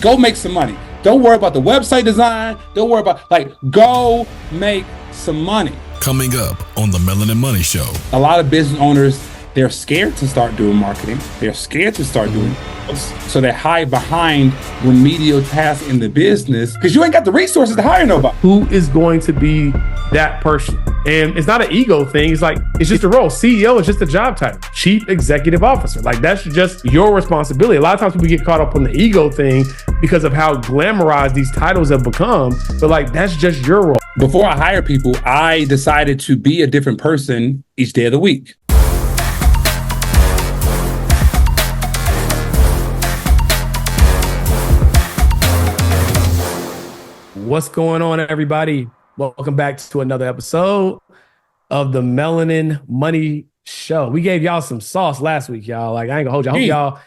go make some money. Don't worry about the website design. Don't worry about, like, go make some money. Coming up on the Melanin Money Show. A lot of business owners, they're scared to start doing marketing. They're scared to start doing posts. So they hide behind remedial tasks in the business because you ain't got the resources to hire nobody. Who is going to be that person? And it's not an ego thing. It's like, it's just a role. CEO is just a job title. Chief Executive Officer. Like, that's just your responsibility. A lot of times people get caught up on the ego thing because of how glamorized these titles have become. But like, that's just your role. Before I hire people, I decided to be a different person each day of the week. What's going on, everybody? Welcome back to another episode of the Melanin Money Show. We gave y'all some sauce last week, y'all. Like, I ain't gonna hold y'all. I hope y'all,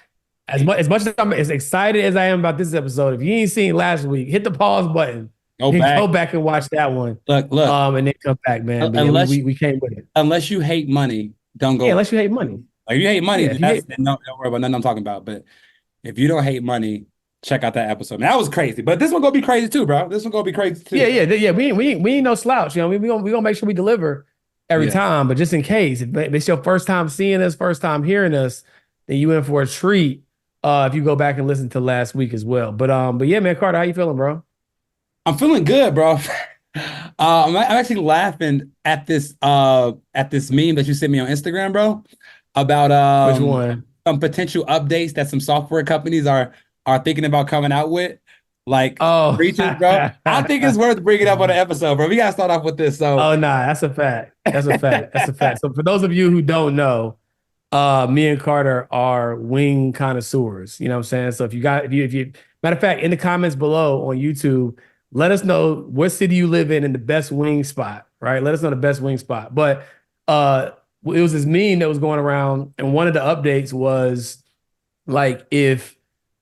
as much as I'm as excited as I am about this episode, if you ain't seen last week, hit the pause button. Go back and watch that one. Look. And then come back, man. Unless we came with it. Unless you hate money, don't go. Yeah, unless you hate money. Like, if you hate money, then don't worry about nothing I'm talking about. But if you don't hate money, check out that episode. Man, that was crazy, but this one gonna be crazy too, bro. This one gonna be crazy too. Yeah. We ain't no slouch. You know, we gonna make sure we deliver every time. But just in case, if it's your first time seeing us, first time hearing us, then you in for a treat. If you go back and listen to last week as well. But yeah, man, Carter, how you feeling, bro? I'm feeling good, bro. I'm actually laughing at this meme that you sent me on Instagram, bro, about which one? Some potential updates that some software companies are thinking about coming out with, like breaches, bro. I think it's worth bringing up on the episode, bro. We gotta start off with this. So, that's a fact. That's a fact. So for those of you who don't know, me and Carter are wing connoisseurs. You know what I'm saying? So if you matter of fact, in the comments below on YouTube, let us know what city you live in and the best wing spot. Right? Let us know the best wing spot. But it was this meme that was going around, and one of the updates was like, if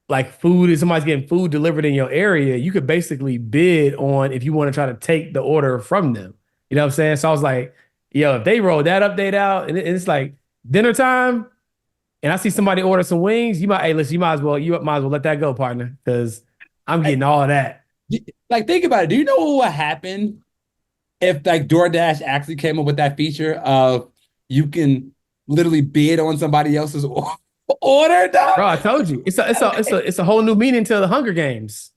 somebody's getting food delivered in your area, you could basically bid on if you want to try to take the order from them. You know what I'm saying? So I was like, yo, if they roll that update out and it's like dinner time and I see somebody order some wings, you might as well let that go, partner, because I'm getting all of that. Like, think about it. Do you know what would happen if like DoorDash actually came up with that feature of you can literally bid on somebody else's order, dog? Bro, I told you. It's a whole new meaning to the Hunger Games.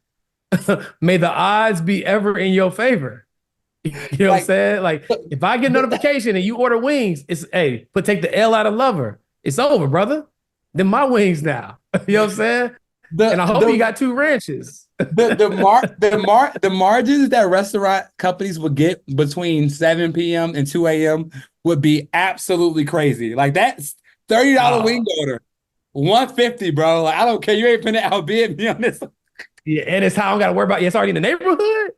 May the odds be ever in your favor. You know what I'm saying? Like, if I get a notification and you order wings, it's take the L out of lover. It's over, brother. Then my wings now. You know what I'm saying? And I hope you got 2 ranches. The margins that restaurant companies would get between 7 p.m. and 2 a.m. would be absolutely crazy. Like, that's $30 wing order. $150, bro. Like, I don't care. You ain't finna outbid me on this. Yeah, and it's how I don't gotta worry about. It's already in the neighborhood.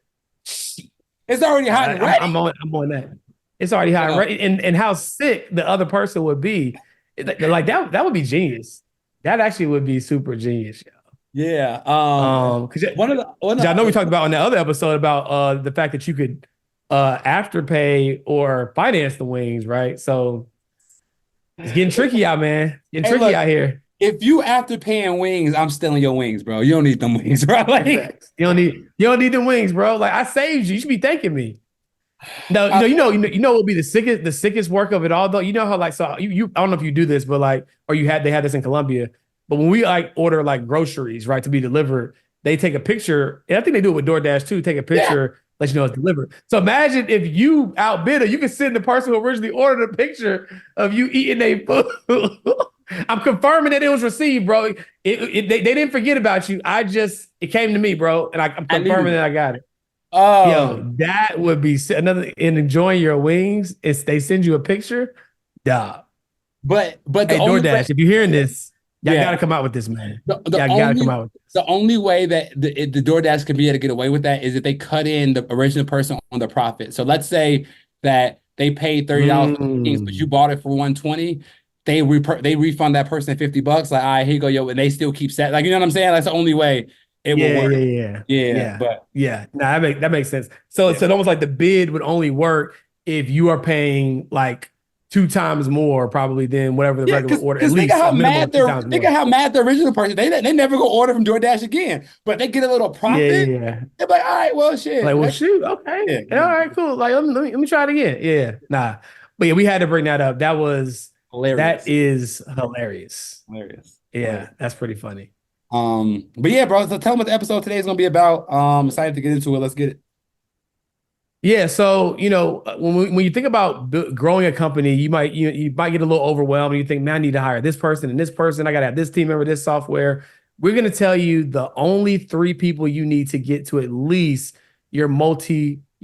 It's already hot and ready. I'm on that. It's already hot and ready. And how sick the other person would be. Like, that would be genius. That actually would be super genius, yo. Yeah. Because I know we talked about on the other episode about the fact that you could afterpay or finance the wings, right? So it's getting tricky out, man. Out here. If you after paying wings, I'm stealing your wings, bro. You don't need them wings, bro. Like, you don't need them wings, bro. Like, I saved you. You should be thanking me. No, you know what would be the sickest work of it all, though. You know how, like, so you I don't know if you do this, but like, or they had this in Colombia. But when we like order like groceries, right, to be delivered, they take a picture, and I think they do it with DoorDash too. Take a picture, let you know it's delivered. So imagine if you outbid her, you can send the person who originally ordered a picture of you eating their food. I'm confirming that it was received, bro. They didn't forget about you. It came to me, bro, and I'm confirming that I got it. Oh, yo, that would be another. In enjoying your wings, they send you a picture, dog. But hey, DoorDash, if you're hearing this, y'all gotta come out with this, man. Y'all gotta come out with this. The only way that the DoorDash could be able to get away with that is if they cut in the original person on the profit. So let's say that they paid $30 for wings, but you bought it for $120. They refund that person $50. Like, all right, here you go, yo, and they still keep set. Like, you know what I'm saying? That's the only way it will work. Yeah. Nah, that makes sense. So it's almost like the bid would only work if you are paying like 2 times more probably than whatever the Yeah, regular order, at because think of least how a minimum mad of 2 times think of more. how mad the original person. They never go order from DoorDash again, but they get a little Yeah, profit. yeah, yeah. They're like, all right, well, Like, shit. well, shoot, okay, Yeah, yeah, all right, cool. Like, let me try it again. Yeah, nah, but yeah, we had to bring that up. That hilarious, is hilarious. hilarious, Yeah, hilarious. that's pretty funny. But yeah, bro. So tell them what the episode today is gonna be about. Excited to get into it. Let's get it. Yeah, so when you think about growing a company, you might get a little overwhelmed. And you think, man, I need to hire this person and this person. I got to have this team member, this software. We're going to tell you the only 3 people you need to get to at least your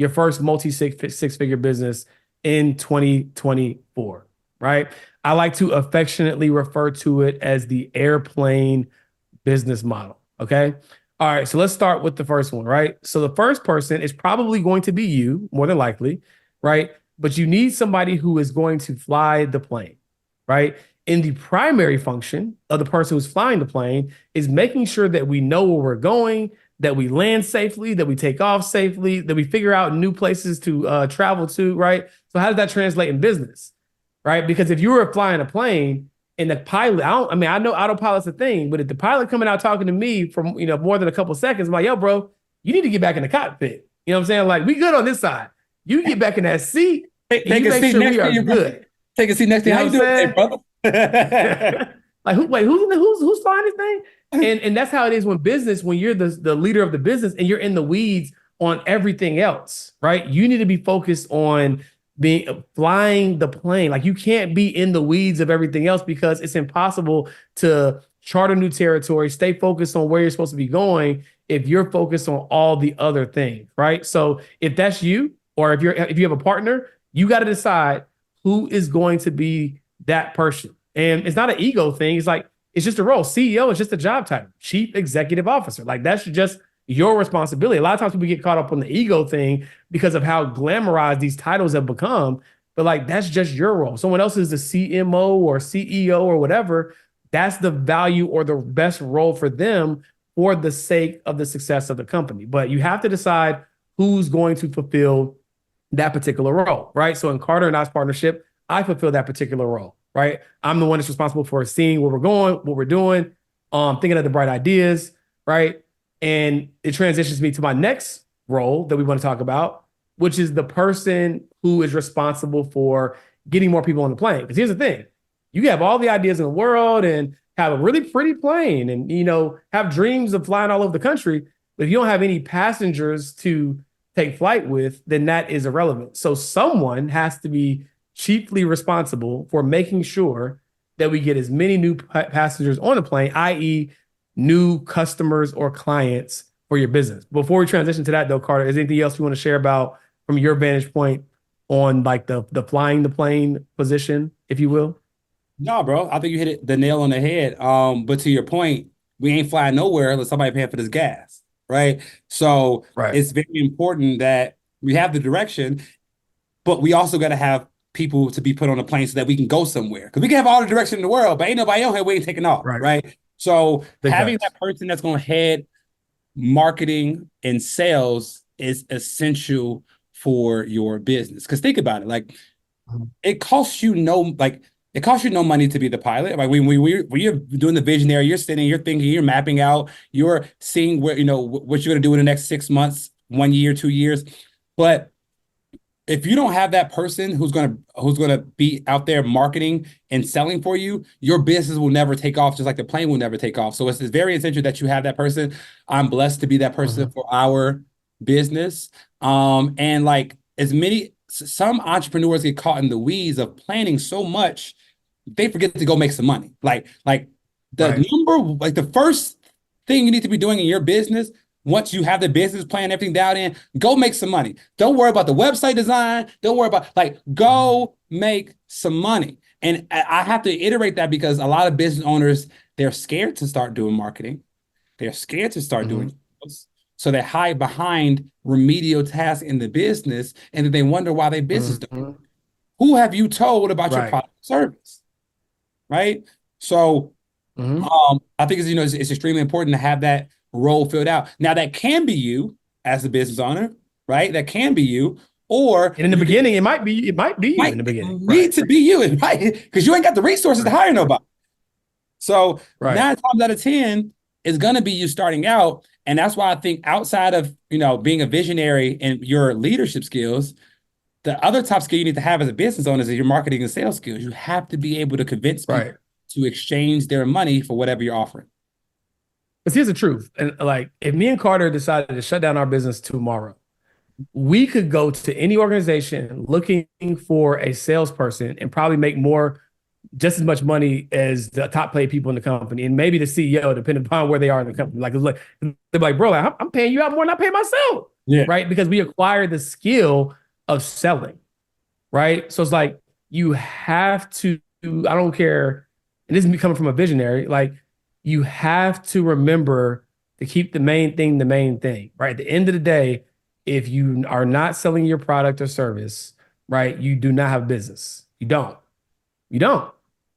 first multi six figure business in 2024, right? I like to affectionately refer to it as the airplane business model. Okay. All right. So let's start with the first one, right? So the first person is probably going to be you, more than likely, right? But you need somebody who is going to fly the plane, right? In the primary function of the person who's flying the plane is making sure that we know where we're going, that we land safely, that we take off safely, that we figure out new places to travel to, right? So how does that translate in business, right? Because if you were flying a plane, and the pilot, I know autopilot's a thing, but if the pilot coming out talking to me for more than a couple seconds, I'm like, yo, bro, you need to get back in the cockpit. You know what I'm saying? Like, we good on this side. You get back in that seat and Take you a make seat sure we next to are you, bro. good. Take a seat next to You you. know How what you I'm doing today, saying? brother? Like who's flying this thing? And that's how it is when business, when you're the leader of the business and you're in the weeds on everything else, right? You need to be focused on being flying the plane. Like you can't be in the weeds of everything else because it's impossible to chart a new territory, stay focused on where you're supposed to be going if you're focused on all the other things, right? So if that's you, or if you have a partner, you got to decide who is going to be that person. And it's not an ego thing. It's just a role. CEO is just a job title. Chief Executive Officer. Like that's just your responsibility. A lot of times people get caught up on the ego thing because of how glamorized these titles have become. But like that's just your role. Someone else is the CMO or CEO or whatever. That's the value or the best role for them for the sake of the success of the company. But you have to decide who's going to fulfill that particular role, right? So in Carter and I's partnership, I fulfill that particular role, right? I'm the one that's responsible for seeing where we're going, what we're doing, thinking of the bright ideas, right? And it transitions me to my next role that we want to talk about, which is the person who is responsible for getting more people on the plane. Because here's the thing, you have all the ideas in the world and have a really pretty plane and, have dreams of flying all over the country. But if you don't have any passengers to take flight with, then that is irrelevant. So someone has to be chiefly responsible for making sure that we get as many new passengers on the plane, i.e., new customers or clients for your business. Before we transition to that, though, Carter, is there anything else you want to share about from your vantage point on like the flying the plane position, if you will? No, bro. I think you hit the nail on the head. But to your point, we ain't flying nowhere unless somebody paying for this gas, right? So Right. it's very important that we have the direction, but we also got to have people to be put on a plane so that we can go somewhere. Because we can have all the direction in the world, but ain't nobody on here. We ain't taking off, Right. right? So Big having facts. that person that's going to head marketing and sales is essential for your business. Because think about it, like Mhm. it costs you no like it costs you no money to be the pilot. Like when you're doing the visionary, you're sitting, you're thinking, you're mapping out, you're seeing where what you're going to do in the next 6 months, 1 year, 2 years. But if you don't have that person who's gonna be out there marketing and selling for you, your business will never take off, just like the plane will never take off. So it's very essential that you have that person. I'm blessed to be that person Mhm. for our business. And like some entrepreneurs get caught in the weeds of planning so much, they forget to go make some money. Like Right. the first thing you need to be doing in your business once you have the business plan, everything down in, go make some money. Don't worry about the website design. Don't worry about go make some money. And I have to iterate that because a lot of business owners, they're scared to start doing marketing. They're scared to start doing Mhm. sales. So they hide behind remedial tasks in the business and then they wonder why their business don't. Mhm. Who have you told about your Right. product or service? Right. So Mhm. I think it's extremely important to have that role filled out. Now that can be you as a business owner, right? That can be you, Or And in the you beginning, it might be you might in the beginning. need to be you, right? Because you ain't got the resources to hire nobody. So Right. 9 times out of 10 is going to be you starting out. And that's why I think outside of, being a visionary and your leadership skills, the other top skill you need to have as a business owner is your marketing and sales skills. You have to be able to convince people Right. to exchange their money for whatever you're offering. Because here's the truth. And like, if me and Carter decided to shut down our business tomorrow, we could go to any organization looking for a salesperson and probably make more, just as much money as the top paid people in the company, and maybe the CEO, depending upon where they are in the company. Like, they're like, bro, I'm paying you out more than I pay myself. Yeah. Right. Because we acquired the skill of selling. Right. So it's like, you have to, I don't care. And this is coming from a visionary. Like, you have to remember to keep the main thing, right? At the end of the day, if you are not selling your product or service, right, you do not have business. You don't,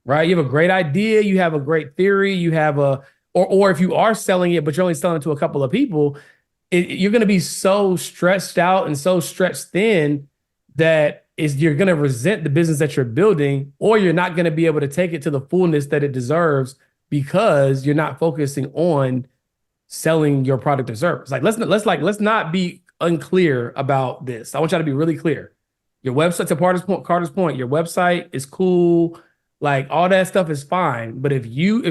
right? You have a great idea. You have a great theory. You have or if you are selling it, but you're only selling it to a couple of people, you're going to be so stretched out and so stretched thin that you're going to resent the business that you're building, or you're not going to be able to take it to the fullness that it deserves because you're not focusing on selling your product or service. Like, let's not be unclear about this. I want y'all to be really clear. Your website, to Carter's point, your website is cool. Like, all that stuff is fine. But if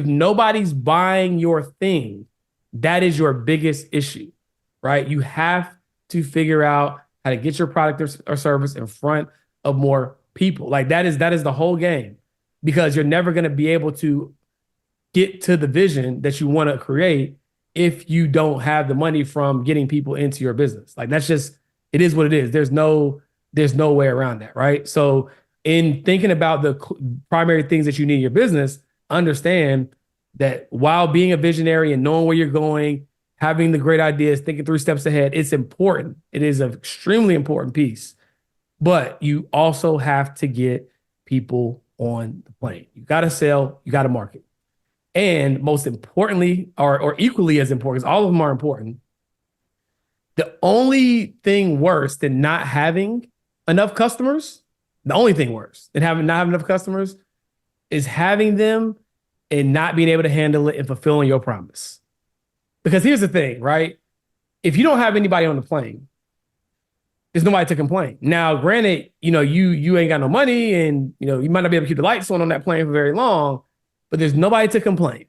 nobody's buying your thing, that is your biggest issue, right? You have to figure out how to get your product or service in front of more people. Like, that is the whole game, because you're never going to be able to get to the vision that you want to create if you don't have the money from getting people into your business. Like, that's just, it is what it is. There's no way around that, right? So in thinking about the primary things that you need in your business, understand that while being a visionary and knowing where you're going, having the great ideas, thinking 3 steps ahead, it's important. It is an extremely important piece. But you also have to get people on the plane. You got to sell, you got to market. And most importantly, or equally as important, because all of them are important, the only thing worse than not having enough customers, the only thing worse than not having enough customers is having them and not being able to handle it and fulfilling your promise. Because here's the thing, right? If you don't have anybody on the plane, there's nobody to complain. Now, granted, you ain't got no money, and you might not be able to keep the lights on that plane for very long, but there's nobody to complain.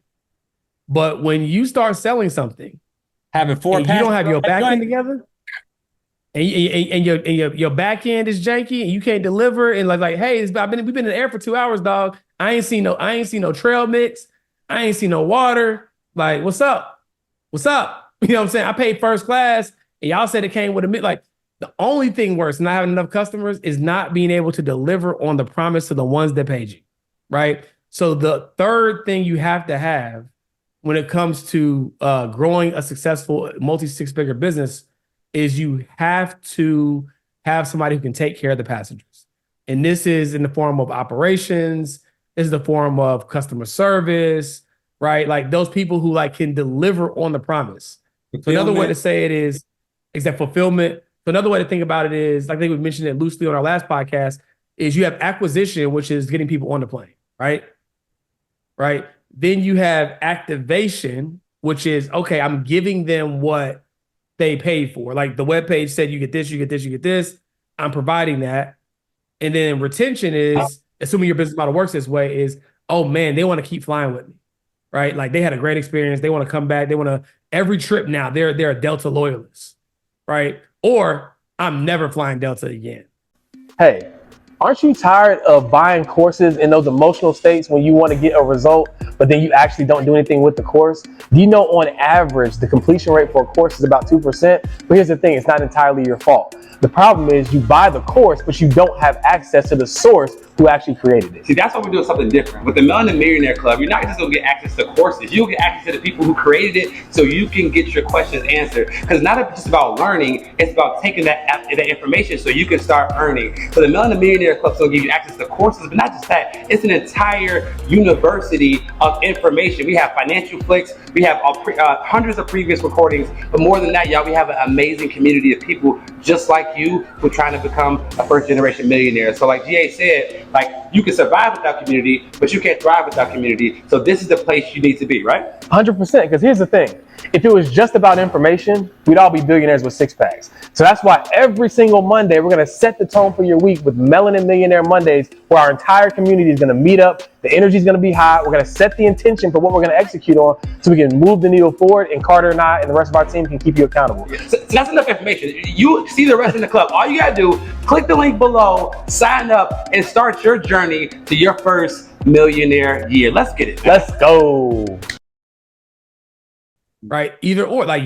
But when you start selling something, having 4 and you don't have your back end together, and your back end is janky, and you can't deliver, and like, hey, we've been in the air for 2 hours, dog. I ain't seen no trail mix. I ain't seen no water. Like, what's up? What's up? You know what I'm saying? I paid first class, and y'all said it came with like, the only thing worse than not having enough customers is not being able to deliver on the promise to the ones that paid you, right? So the third thing you have to have when it comes to growing a successful multi-six-figure business is you have to have somebody who can take care of the passengers. And this is in the form of operations. This is the form of customer service, right? Like, those people who can deliver on the promise. So another way to say it is that fulfillment. So another way to think about it is, like I think we mentioned it loosely on our last podcast, is you have acquisition, which is getting people on the plane, right? Right. Then you have activation, which is, okay, I'm giving them what they paid for. Like, the webpage said, you get this, you get this, you get this. I'm providing that. And then retention is, assuming your business model works this way, is, oh man, they want to keep flying with me, right? Like, they had a great experience. They want to come back. They want to, every trip now, they're a Delta loyalist, right? Or, I'm never flying Delta again. Hey, aren't you tired of buying courses in those emotional states when you want to get a result, but then you actually don't do anything with the course? Do you know on average, the completion rate for a course is about 2%? But here's the thing, it's not entirely your fault. The problem is you buy the course, but you don't have access to the source who actually created it. See, that's why we're doing something different. With the Melanin Millionaire Club, you're not just going to get access to courses. You'll get access to the people who created it so you can get your questions answered. Because it's not just about learning, it's about taking that information so you can start earning. So the Melanin Millionaire Club is going to give you access to courses, but not just that. It's an entire university of information. We have financial flicks. We have hundreds of previous recordings. But more than that, y'all, we have an amazing community of people just like you who are trying to become a first-generation millionaire. So like GA said, like, you can survive without community, but you can't thrive without community. So this is the place you need to be, right? 100%, because here's the thing. If it was just about information, we'd all be billionaires with six packs. So that's why every single Monday, we're going to set the tone for your week with Melanin Millionaire Mondays, where our entire community is going to meet up. The energy is going to be high. We're going to set the intention for what we're going to execute on so we can move the needle forward, and Carter and I and the rest of our team can keep you accountable. So that's enough information. You see the rest in the club. All you got to do, click the link below, sign up, and start your journey to your first millionaire year. Let's get it. Let's go. Right, either or, like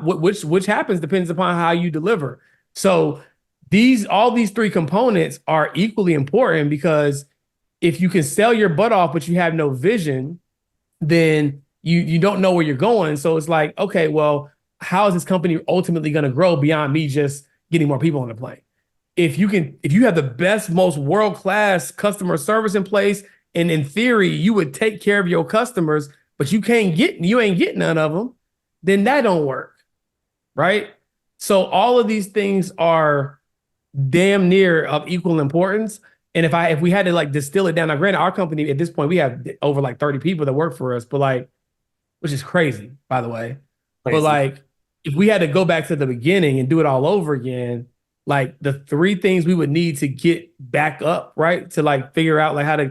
which happens depends upon how you deliver. So all these three components are equally important, because if you can sell your butt off but you have no vision, then you don't know where you're going. So it's like, okay, well, how is this company ultimately going to grow beyond me just getting more people on the plane? If you have the best, most world-class customer service in place, and in theory you would take care of your customers, but you ain't getting none of them, then that don't work, right? So all of these things are damn near of equal importance. And if we had to like distill it down, now granted, our company at this point, we have over like 30 people that work for us, but like, which is crazy, by the way. Crazy. But like, if we had to go back to the beginning and do it all over again, like the three things we would need to get back up, right? To like figure out like how to,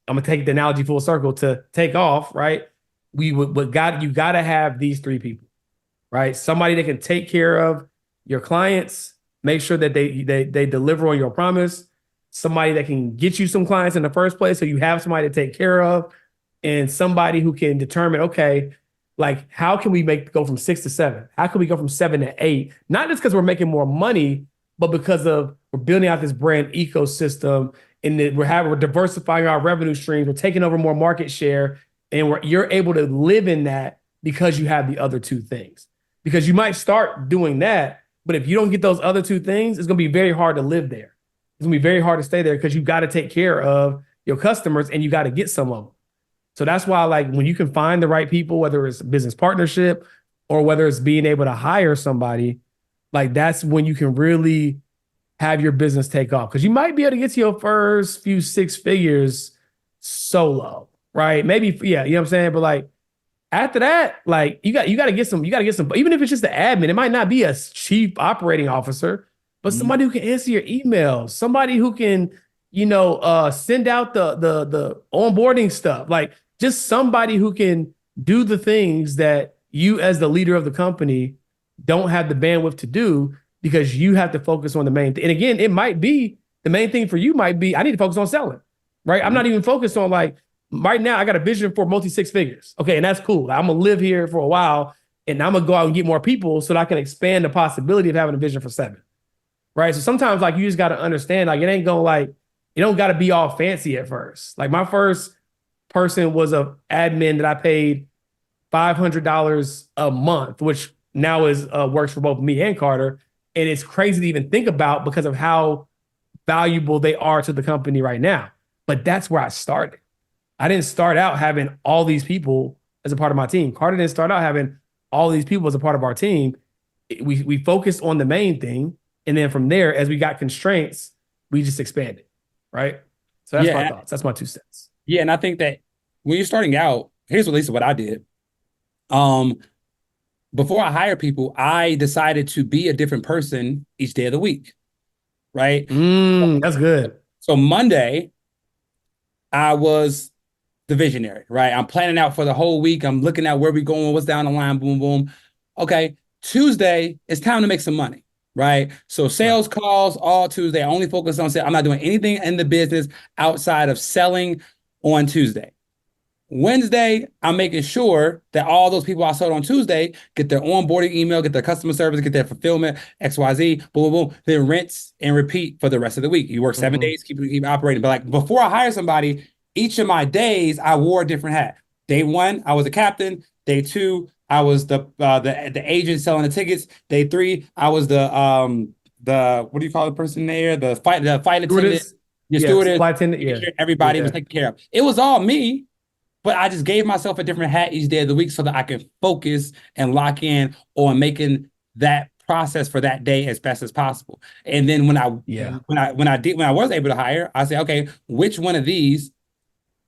I'm gonna take the analogy full circle, to take off, right? You gotta have these three people, right? Somebody that can take care of your clients, make sure that they deliver on your promise. Somebody that can get you some clients in the first place, so you have somebody to take care of, and somebody who can determine, okay, like how can we go from 6 to 7? How can we go from 7 to 8? Not just because we're making more money, but because we're building out this brand ecosystem, and that we're diversifying our revenue streams. We're taking over more market share, and you're able to live in that because you have the other two things. Because you might start doing that, but if you don't get those other two things, it's going to be very hard to live there. It's going to be very hard to stay there, because you got to take care of your customers and you got to get some of them. So that's why, like, when you can find the right people, whether it's a business partnership or whether it's being able to hire somebody, like that's when you can really have your business take off. Because you might be able to get to your first few six figures solo, right? Maybe, yeah, you know what I'm saying? But like after that, like you got to get some, even if it's just the admin, it might not be a chief operating officer, but somebody who can answer your emails, somebody who can, send out the onboarding stuff, like just somebody who can do the things that you as the leader of the company don't have the bandwidth to do, because you have to focus on the main thing. And again, it might be the main thing for you might be, I need to focus on selling, right? I'm not even focused on like, right now I got a vision for multi six figures. Okay. And that's cool. I'm going to live here for a while, and I'm going to go out and get more people so that I can expand the possibility of having a vision for 7. Right. So sometimes like you just got to understand, like, it don't got to be all fancy at first. Like my first person was an admin that I paid $500 a month, which now works for both me and Carter. And it's crazy to even think about because of how valuable they are to the company right now. But that's where I started. I didn't start out having all these people as a part of my team. Carter didn't start out having all these people as a part of our team. We focused on the main thing. And then from there, as we got constraints, we just expanded. Right. So that's my thoughts. That's my 2 cents. Yeah. And I think that when you're starting out, here's at least what I did. Before I hire people, I decided to be a different person each day of the week. Right. That's good. So Monday, I was the visionary, right? I'm planning out for the whole week. I'm looking at where we're going, what's down the line, boom, boom. Okay. Tuesday, it's time to make some money. Right. So sales calls all Tuesday. I only focus on sales. I'm not doing anything in the business outside of selling on Tuesday. Wednesday, I'm making sure that all those people I sold on Tuesday get their onboarding email, get their customer service, get their fulfillment, XYZ, boom, boom, boom. Then rinse and repeat for the rest of the week. You work 7 days, keep operating. But like before I hire somebody, each of my days I wore a different hat. Day one, I was a captain. Day two, I was the agent selling the tickets. Day three, I was the what do you call the person there? The flight attendant, your stewardess, flight attendant, making sure everybody was taken care of. It was all me. But I just gave myself a different hat each day of the week so that I could focus and lock in on making that process for that day as best as possible. And then when I was able to hire, I say, okay, which one of these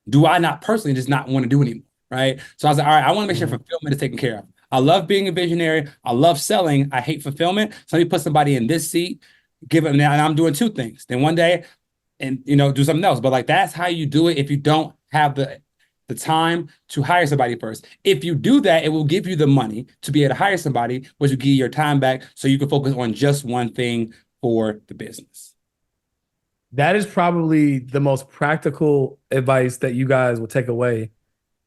do I not personally just not want to do anymore? Right. So I was like, all right, I want to make sure fulfillment is taken care of. I love being a visionary. I love selling. I hate fulfillment. So let me put somebody in this seat, give them now, and I'm doing two things. Then one day, and do something else. But like that's how you do it if you don't have the time to hire somebody first. If you do that, it will give you the money to be able to hire somebody, which will give you your time back so you can focus on just one thing for the business. That is probably the most practical advice that you guys will take away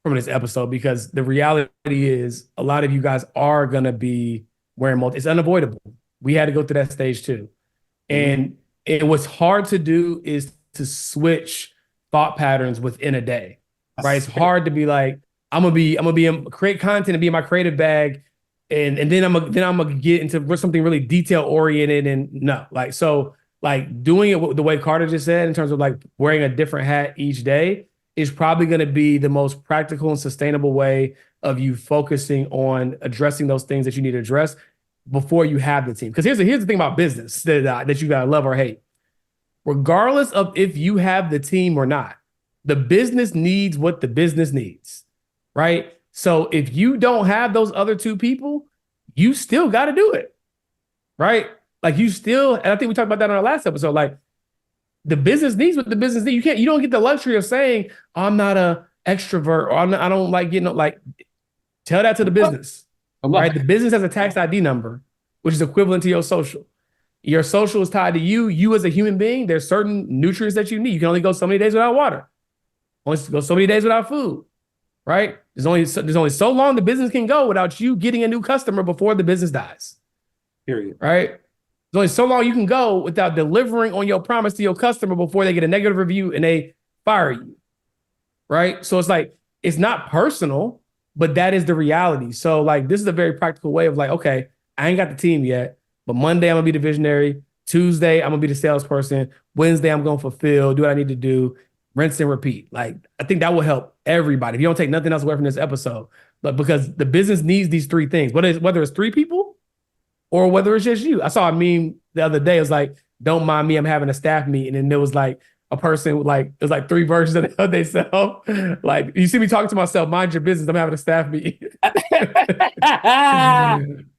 from this episode, because the reality is a lot of you guys are going to be wearing it's unavoidable. We had to go through that stage too. And what's hard to do is to switch thought patterns within a day. Right, it's hard to be like, I'm gonna create content and be in my creative bag, and then I'm gonna get into something really detail oriented, and no, like doing it the way Carter just said in terms of like wearing a different hat each day is probably going to be the most practical and sustainable way of you focusing on addressing those things that you need to address before you have the team. Because here's the thing about business that you gotta love or hate, regardless of if you have the team or not. The business needs what the business needs, right? So if you don't have those other two people, you still got to do it, right? Like you still, and I think we talked about that on our last episode, like the business needs what the business needs. You don't get the luxury of saying, I'm not a extrovert, or I don't like getting, like, tell that to the business, right? The business has a tax ID number, which is equivalent to your social. Your social is tied to you as a human being. There's certain nutrients that you need. You can only go so many days without water. Only go so many days without food, right? There's only so long the business can go without you getting a new customer before the business dies. Period. Right? There's only so long you can go without delivering on your promise to your customer before they get a negative review and they fire you. Right? So it's like, it's not personal, but that is the reality. So like, this is a very practical way of like, okay, I ain't got the team yet, but Monday I'm gonna be the visionary. Tuesday I'm gonna be the salesperson. Wednesday I'm gonna fulfill, do what I need to do. Rinse and repeat. Like, I think that will help everybody. If you don't take nothing else away from this episode, but because the business needs these three things, whether it's three people or whether it's just you. I saw a meme the other day. It was like, don't mind me, I'm having a staff meeting. And there was like a person with like, it was like three versions of themselves. Like, you see me talking to myself, mind your business, I'm having a staff meeting.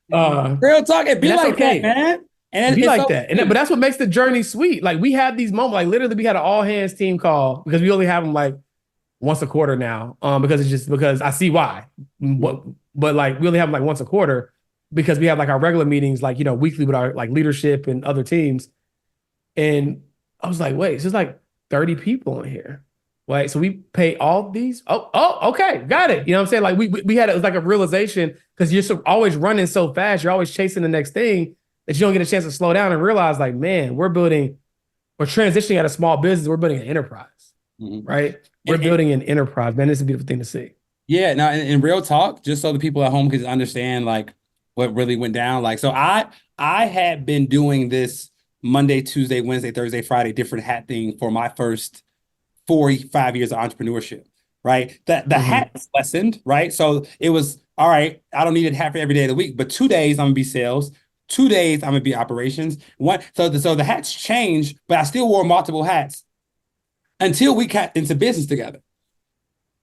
Real talk, it be like okay, that, man. And be like that. But that's what makes the journey sweet. Like, we have these moments, like literally we had an all hands team call because we only have them like once a quarter now. Because I see why. But like we only have them like once a quarter because we have like our regular meetings, like, weekly with our like leadership and other teams. And I was like, wait, there's like 30 people in here. Right. So we pay all these. Oh, okay. Got it. You know what I'm saying? Like we had, it was like a realization because you're always running so fast. You're always chasing the next thing that you don't get a chance to slow down and realize like, man, we're transitioning out of small business. We're building an enterprise, right? We're building an enterprise, man. It's a beautiful thing to see. Yeah. Now in real talk, just so the people at home can understand like what really went down. Like, so I had been doing this Monday, Tuesday, Wednesday, Thursday, Friday, different hat thing for my first 4-5 years of entrepreneurship, right? The hat's lessened, right? So it was, all right, I don't need a hat for every day of the week, but 2 days I'm gonna be sales. 2 days I'm gonna be operations. So the hats changed, but I still wore multiple hats until we got into business together.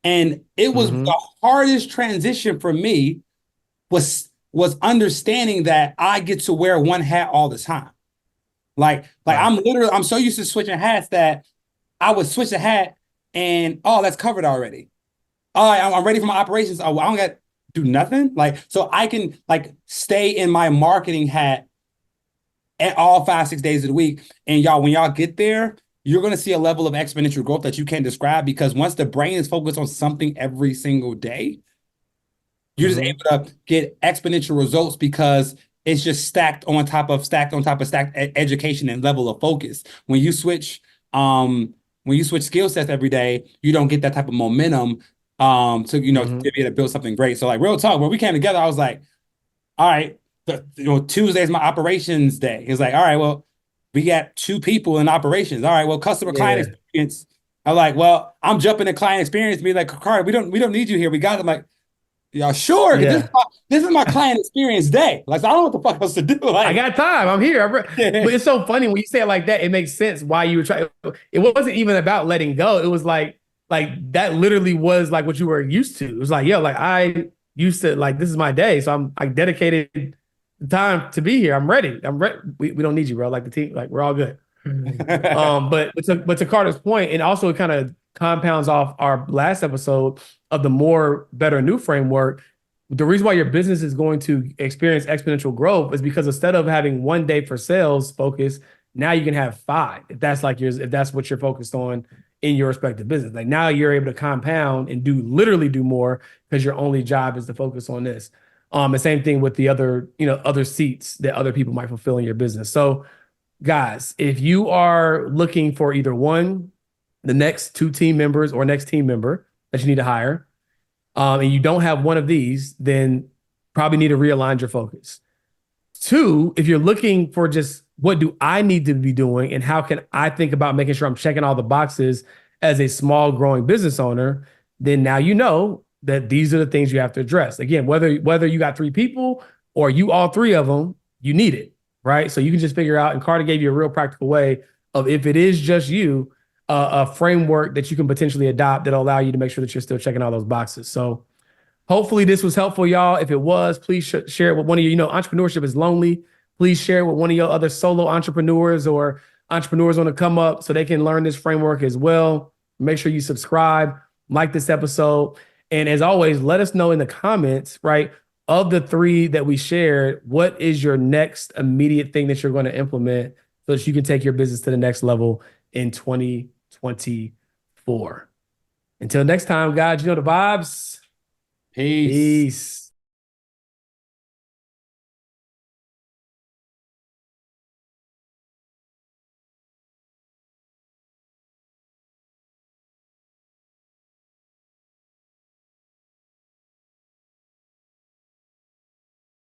And it was the hardest transition for me was understanding that I get to wear one hat all the time. Like I'm so used to switching hats that I would switch a hat and that's covered already. All right, I'm ready for my operations. Oh, I don't got to do nothing. Like, so I can like stay in my marketing hat at all 5-6 days of the week. And y'all, when y'all get there, you're going to see a level of exponential growth that you can't describe, because once the brain is focused on something every single day, you're just Mhm. able to get exponential results, because it's just stacked on top of stacked on top of stacked education and level of focus. When you switch skill sets every day, you don't get that type of momentum to Mhm. to be able to build something great. So like real talk, when we came together, I was like, all right, Tuesday is my operations day. It's like, all right, well, we got 2 people in operations. All right, well, customer client Yeah. experience. I'm like, well, I'm jumping in client experience. Be like, Carter, we don't need you here. We got them. Like, yeah, sure. Yeah. This is my client experience day. Like, so I don't know what the fuck else to do. I Like, got time. I'm here. But it's so funny when you say it like that. It makes sense why you were trying. It wasn't even about letting go. It was like that literally was like what you were used to. It was like, yo, like I used to like this is my day, so I'm I dedicated time to be here. I'm ready. I'm ready. We don't need you, bro. Like the team, like we're all good. But to Carter's point, and also it kind of compounds off our last episode of the more better new framework. The reason why your business is going to experience exponential growth is because instead of having one day for sales focus, now you can have 5. If that's like yours, if that's what you're focused on in your respective business. Like now you're able to compound and literally do more because your only job is to focus on this. The same thing with the other, other seats that other people might fulfill in your business. So guys, if you are looking for either one, the next 2 team members or next team member that you need to hire, and you don't have one of these, then probably need to realign your focus. 2, if you're looking for just what do I need to be doing and how can I think about making sure I'm checking all the boxes as a small growing business owner, then now you know that these are the things you have to address. Again, whether you got 3 people or you all 3 of them, you need it, right? So you can just figure out, and Carter gave you a real practical way of if it is just you, a framework that you can potentially adopt that'll allow you to make sure that you're still checking all those boxes. So hopefully this was helpful, y'all. If it was, please share it with one of you. Entrepreneurship is lonely. Please share it with one of your other solo entrepreneurs or entrepreneurs on the come up so they can learn this framework as well. Make sure you subscribe, like this episode. And as always, let us know in the comments, right? Of the 3 that we shared, what is your next immediate thing that you're going to implement so that you can take your business to the next level in 2024? Until next time, guys, you know the vibes. peace. Peace.